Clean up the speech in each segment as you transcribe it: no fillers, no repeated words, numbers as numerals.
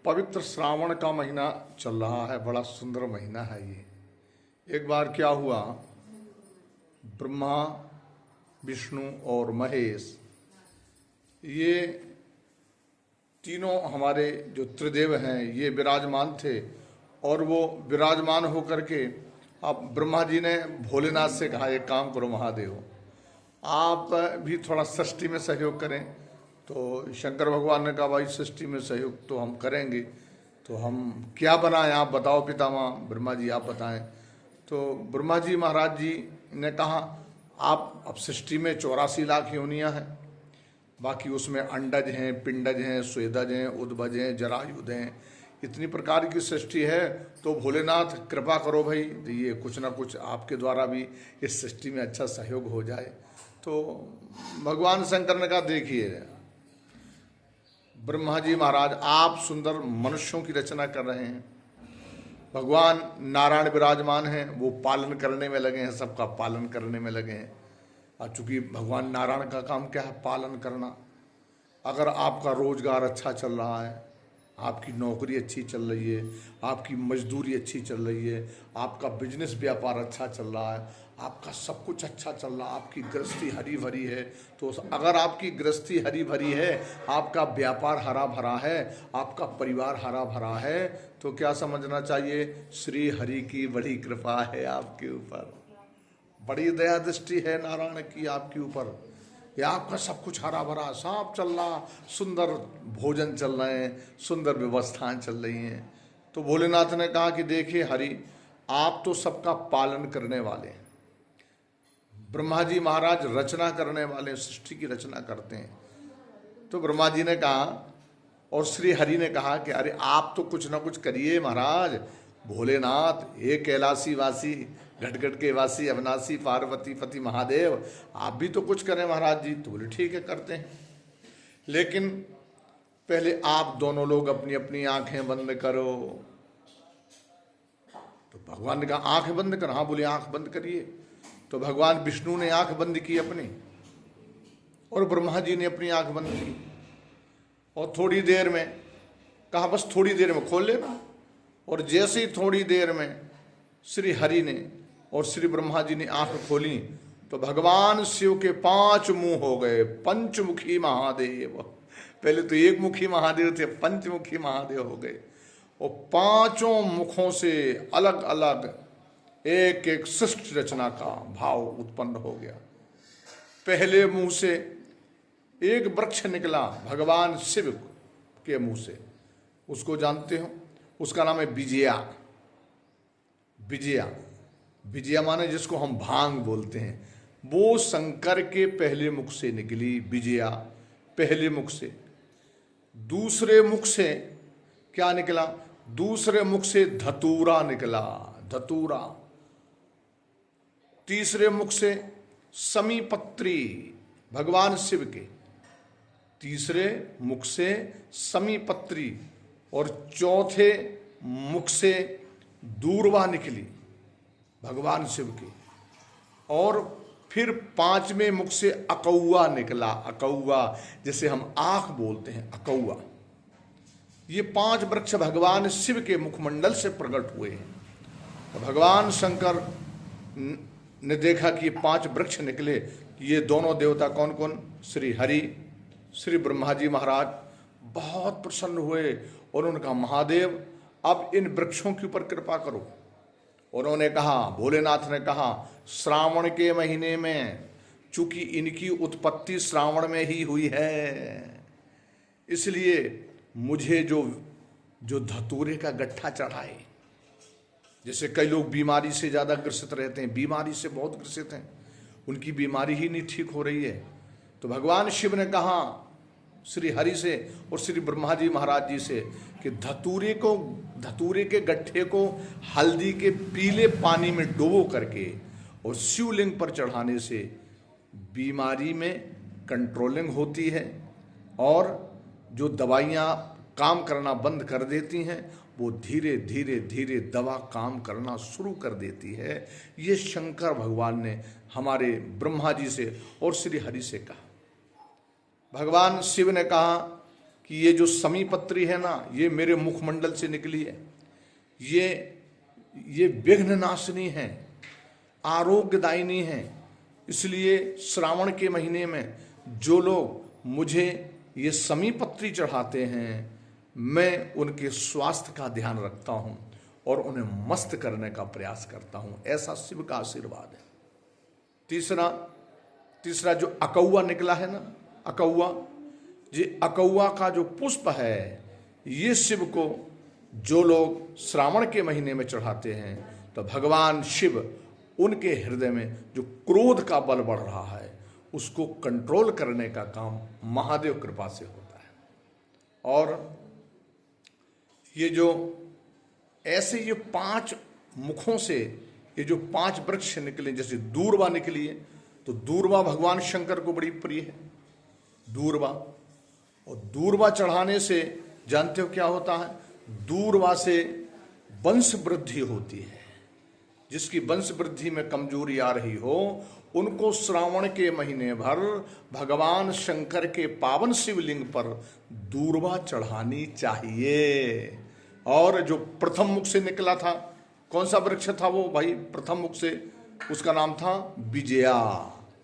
पवित्र श्रावण का महीना चल रहा है, बड़ा सुंदर महीना है ये। एक बार क्या हुआ, ब्रह्मा, विष्णु और महेश ये तीनों हमारे जो त्रिदेव हैं ये विराजमान थे। और वो विराजमान होकर के अब ब्रह्मा जी ने भोलेनाथ से कहा, एक काम करो महादेव, आप भी थोड़ा सृष्टि में सहयोग करें। तो शंकर भगवान ने कहा, भाई सृष्टि में सहयोग तो हम करेंगे, तो हम क्या बनाएं, आप बताओ पितामह। ब्रह्मा जी आप बताएं। तो ब्रह्मा जी महाराज जी ने कहा, आप अब सृष्टि में 84 लाख योनियां हैं, बाकी उसमें अंडज हैं, पिंडज हैं, स्वेदज हैं, उद्भज हैं, जरायुध हैं, इतनी प्रकार की सृष्टि है। तो भोलेनाथ कृपा करो भाई, ये कुछ ना कुछ आपके द्वारा भी इस सृष्टि में अच्छा सहयोग हो जाए। तो भगवान शंकर ने कहा, देखिए ब्रह्मा जी महाराज, आप सुंदर मनुष्यों की रचना कर रहे हैं, भगवान नारायण विराजमान हैं, वो पालन करने में लगे हैं, सबका पालन करने में लगे हैं। और चूंकि भगवान नारायण का काम क्या है, पालन करना। अगर आपका रोजगार अच्छा चल रहा है, आपकी नौकरी अच्छी चल रही है, आपकी मजदूरी अच्छी चल रही है, आपका बिजनेस व्यापार अच्छा चल रहा है, आपका सब कुछ अच्छा चल रहा है, आपकी गृहस्थी हरी भरी है, तो अगर आपकी गृहस्थी हरी भरी है, आपका व्यापार हरा भरा है, आपका परिवार हरा भरा है, तो क्या समझना चाहिए, श्री हरि की बड़ी कृपा है आपके ऊपर, बड़ी दया दृष्टि है नारायण की आपके ऊपर। ये आपका सब कुछ हरा भरा साफ चल रहा, सुंदर भोजन चल रहे हैं, सुंदर व्यवस्थाएं चल रही हैं। तो भोलेनाथ ने कहा कि देखिए हरि, आप तो सबका पालन करने वाले हैं, ब्रह्मा जी महाराज रचना करने वाले, सृष्टि की रचना करते हैं। तो ब्रह्मा जी ने कहा और श्री हरि ने कहा कि अरे आप तो कुछ ना कुछ करिए महाराज, भोलेनाथ, हे कैलाशी वासी, घटघट के वासी, अविनाशी, पार्वती पति महादेव, आप भी तो कुछ करें महाराज जी। तो बोले ठीक है, करते हैं, लेकिन पहले आप दोनों लोग अपनी अपनी आंखें बंद करो। तो भगवान ने कहा आंखें बंद कर। हाँ बोले आंख बंद करिए। तो भगवान विष्णु ने आंख बंद की अपनी, और ब्रह्मा जी ने अपनी आंख बंद की, और थोड़ी देर में कहा बस थोड़ी देर में खोल लेना। और जैसे ही थोड़ी देर में श्री हरि ने और श्री ब्रह्मा जी ने आंख खोली, तो भगवान शिव के 5 मुंह हो गए, पंचमुखी महादेव। पहले तो एक मुखी महादेव थे, पंचमुखी महादेव हो गए, और 5 मुखों से अलग अलग एक एक सृष्टि रचना का भाव उत्पन्न हो गया। पहले मुंह से एक वृक्ष निकला भगवान शिव के मुंह से, उसको जानते हो, उसका नाम है विजया। विजया, विजया माने जिसको हम भांग बोलते हैं, वो शंकर के पहले मुख से निकली विजया, पहले मुख से। दूसरे मुख से क्या निकला, दूसरे मुख से धतूरा निकला, धतूरा। तीसरे मुख से समीपत्री, भगवान शिव के तीसरे मुख से समीपत्री, और चौथे मुख से दूरवा निकली भगवान शिव की, और फिर 5वें मुख से अकौआ निकला, अकौआ जैसे हम आंख बोलते हैं, अकौआ। ये 5 वृक्ष भगवान शिव के मुखमंडल से प्रकट हुए हैं। तो भगवान शंकर ने देखा कि 5 वृक्ष निकले, ये दोनों देवता कौन कौन, श्री हरि, श्री ब्रह्मा जी महाराज बहुत प्रसन्न हुए, और उन्होंने कहा महादेव अब इन वृक्षों के ऊपर कृपा करो। उन्होंने कहा, भोलेनाथ ने कहा, श्रावण के महीने में, चूंकि इनकी उत्पत्ति श्रावण में ही हुई है, इसलिए मुझे जो धतूरे का गट्ठा चढ़ाए। जैसे कई लोग बीमारी से ज़्यादा ग्रसित रहते हैं, बीमारी से बहुत ग्रसित हैं, उनकी बीमारी ही नहीं ठीक हो रही है, तो भगवान शिव ने कहा श्री हरि से और श्री ब्रह्मा जी महाराज जी से कि धतूरे के गट्ठे को हल्दी के पीले पानी में डुबो करके और शिवलिंग पर चढ़ाने से बीमारी में कंट्रोलिंग होती है, और जो दवाइयाँ काम करना बंद कर देती हैं वो धीरे धीरे धीरे दवा काम करना शुरू कर देती है। ये शंकर भगवान ने हमारे ब्रह्मा जी से और श्री हरि से कहा। भगवान शिव ने कहा कि ये जो समीपत्री है ना, ये मेरे मुखमंडल से निकली है, ये विघ्न नाशिनी है, आरोग्यदायिनी है। इसलिए श्रावण के महीने में जो लोग मुझे ये समीपत्री चढ़ाते हैं, मैं उनके स्वास्थ्य का ध्यान रखता हूँ और उन्हें मस्त करने का प्रयास करता हूँ। ऐसा शिव का आशीर्वाद है। तीसरा जो अकौआ निकला है ना, अकौआ, ये अकौआ का जो पुष्प है, ये शिव को जो लोग श्रावण के महीने में चढ़ाते हैं तो भगवान शिव उनके हृदय में जो क्रोध का बल बढ़ रहा है उसको कंट्रोल करने का काम महादेव कृपा से होता है। और ये जो ऐसे ये 5 मुखों से ये जो 5 वृक्ष निकले, जैसे दूर्वा निकली है, तो दूर्वा भगवान शंकर को बड़ी प्रिय है, दूर्वा। और दूर्वा चढ़ाने से जानते हो क्या होता है? दूर्वा से वंश वृद्धि होती है। जिसकी वंश वृद्धि में कमजोरी आ रही हो, उनको श्रावण के महीने भर भगवान शंकर के पावन शिवलिंग पर दूर्वा चढ़ानी चाहिए। और जो प्रथम मुख से निकला था, कौन सा वृक्ष था वो भाई? प्रथम मुख से, उसका नाम था विजया।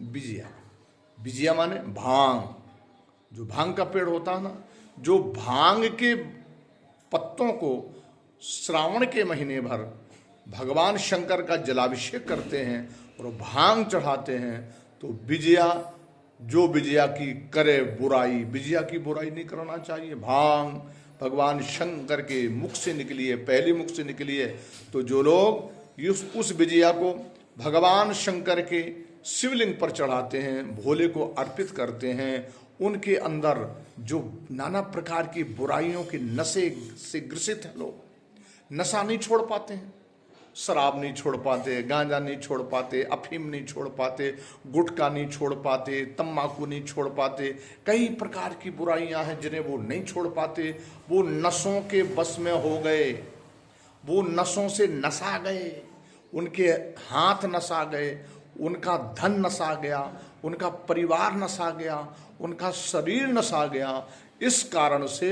विजया, विजया माने भांग। जो भांग का पेड़ होता है ना, जो भांग के पत्तों को श्रावण के महीने भर भगवान शंकर का जलाभिषेक करते हैं और भांग चढ़ाते हैं, तो विजया, जो विजया की करे बुराई, विजया की बुराई नहीं करना चाहिए। भांग भगवान शंकर के मुख से निकली है, पहले मुख से निकली है। तो जो लोग उस विजया को भगवान शंकर के शिवलिंग पर चढ़ाते हैं, भोले को अर्पित करते हैं, उनके अंदर जो नाना प्रकार की बुराइयों के नशे से ग्रसित हैं लोग, नशा नहीं छोड़ पाते हैं, शराब नहीं छोड़ पाते, गांजा नहीं छोड़ पाते, अफीम नहीं छोड़ पाते, गुटखा नहीं छोड़ पाते, तम्बाकू नहीं छोड़ पाते, कई प्रकार की बुराइयां हैं जिन्हें वो नहीं छोड़ पाते। वो नशों के बस में हो गए, वो नशों से नसा गए, उनके हाथ नसा गए, उनका धन नसा गया, उनका परिवार नसा गया, उनका शरीर नसा गया। इस कारण से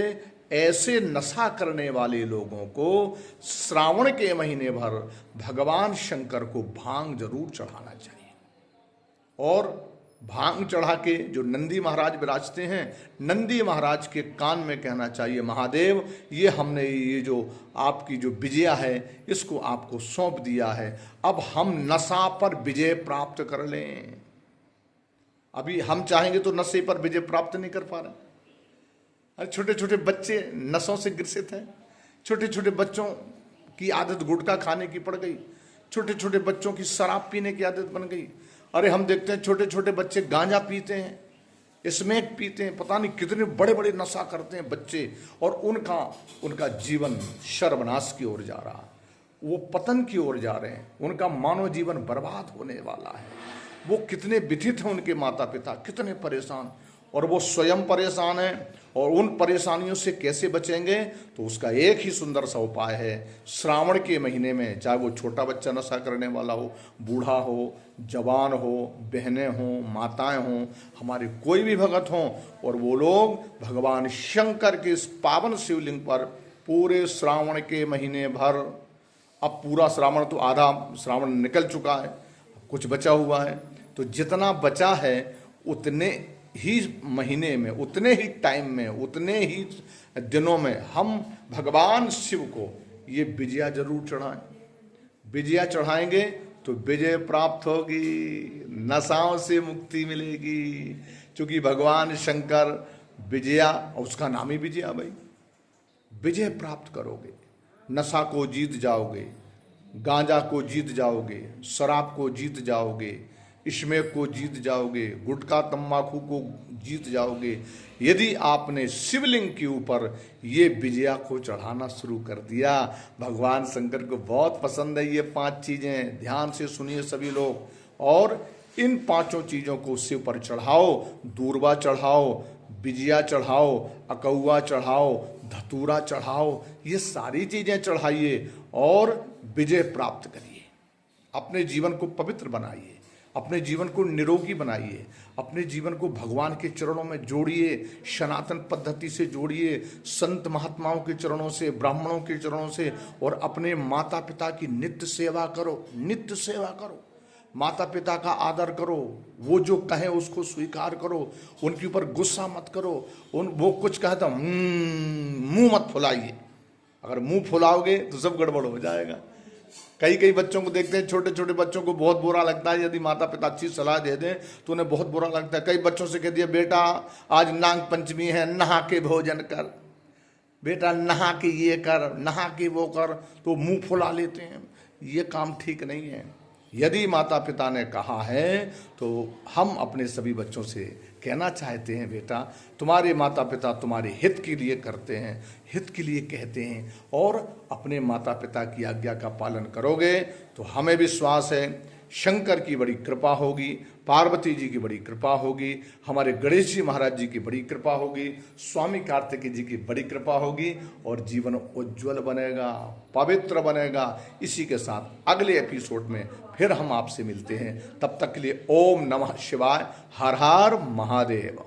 ऐसे नशा करने वाले लोगों को श्रावण के महीने भर भगवान शंकर को भांग जरूर चढ़ाना चाहिए। और भांग चढ़ा के जो नंदी महाराज विराजते हैं, नंदी महाराज के कान में कहना चाहिए, महादेव ये हमने ये जो आपकी जो विजया है इसको आपको सौंप दिया है, अब हम नशा पर विजय प्राप्त कर लें। अभी हम चाहेंगे तो नशे पर विजय प्राप्त नहीं कर पा रहे। अरे छोटे छोटे बच्चे नशों से ग्रसित हैं, छोटे छोटे बच्चों की आदत गुटखा खाने की पड़ गई, छोटे छोटे बच्चों की शराब पीने की आदत बन गई। अरे हम देखते हैं छोटे छोटे बच्चे गांजा पीते हैं, स्मैक पीते हैं, पता नहीं कितने बड़े बड़े नशा करते हैं बच्चे, और उनका जीवन सर्वनाश की ओर जा रहा है, वो पतन की ओर जा रहे हैं, उनका मानव जीवन बर्बाद होने वाला है। वो कितने व्यथित हैं, उनके माता पिता कितने परेशान, और वो स्वयं परेशान है। और उन परेशानियों से कैसे बचेंगे? तो उसका एक ही सुंदर सा उपाय है। श्रावण के महीने में चाहे वो छोटा बच्चा नशा करने वाला हो, बूढ़ा हो, जवान हो, बहनें हों, माताएं हों, हमारे कोई भी भगत हों, और वो लोग भगवान शंकर के इस पावन शिवलिंग पर पूरे श्रावण के महीने भर, अब पूरा श्रावण तो आधा श्रावण निकल चुका है, कुछ बचा हुआ है, तो जितना बचा है उतने ही महीने में, उतने ही टाइम में, उतने ही दिनों में हम भगवान शिव को ये विजया जरूर चढ़ाएं। विजया चढ़ाएंगे तो विजय प्राप्त होगी, नशाओं से मुक्ति मिलेगी, क्योंकि भगवान शंकर विजया, उसका नाम ही विजया भाई, विजय प्राप्त करोगे, नशा को जीत जाओगे, गांजा को जीत जाओगे, शराब को जीत जाओगे, स्मैक को जीत जाओगे, गुटखा तंबाकू को जीत जाओगे, यदि आपने शिवलिंग के ऊपर ये विजया को चढ़ाना शुरू कर दिया। भगवान शंकर को बहुत पसंद है ये 5 चीजें, ध्यान से सुनिए सभी लोग, और इन 5 चीजों को शिव पर चढ़ाओ। दूर्वा चढ़ाओ, विजया चढ़ाओ, अकौआ चढ़ाओ, धतूरा चढ़ाओ, ये सारी चीजें चढ़ाइए और विजय प्राप्त करिए, अपने जीवन को पवित्र बनाइए। अपने जीवन को निरोगी बनाइए, अपने जीवन को भगवान के चरणों में जोड़िए, सनातन पद्धति से जोड़िए, संत महात्माओं के चरणों से, ब्राह्मणों के चरणों से, और अपने माता पिता की नित्य सेवा करो, नित्य सेवा करो, माता पिता का आदर करो, वो जो कहें उसको स्वीकार करो, उनके ऊपर गुस्सा मत करो, वो कुछ कहे तो मुंह मत फुलाइए, अगर मुंह फुलाओगे तो सब गड़बड़ हो जाएगा। कई बच्चों को देखते हैं, छोटे छोटे बच्चों को बहुत बुरा लगता है, यदि माता पिता अच्छी सलाह दे दें तो उन्हें बहुत बुरा लगता है। कई बच्चों से कह दिया, बेटा आज नाग पंचमी है, नहा के भोजन कर, बेटा नहा के ये कर, नहा के वो कर, तो मुंह फुला लेते हैं। ये काम ठीक नहीं है। यदि माता पिता ने कहा है तो हम अपने सभी बच्चों से कहना चाहते हैं, बेटा तुम्हारे माता पिता तुम्हारे हित के लिए करते हैं, हित के लिए कहते हैं, और अपने माता पिता की आज्ञा का पालन करोगे तो हमें विश्वास है शंकर की बड़ी कृपा होगी, पार्वती जी की बड़ी कृपा होगी, हमारे गणेश जी महाराज जी की बड़ी कृपा होगी, स्वामी कार्तिकेय जी की बड़ी कृपा होगी, और जीवन उज्जवल बनेगा, पवित्र बनेगा। इसी के साथ अगले एपिसोड में फिर हम आपसे मिलते हैं। तब तक के लिए ओम नमः शिवाय, हर हर महादेव।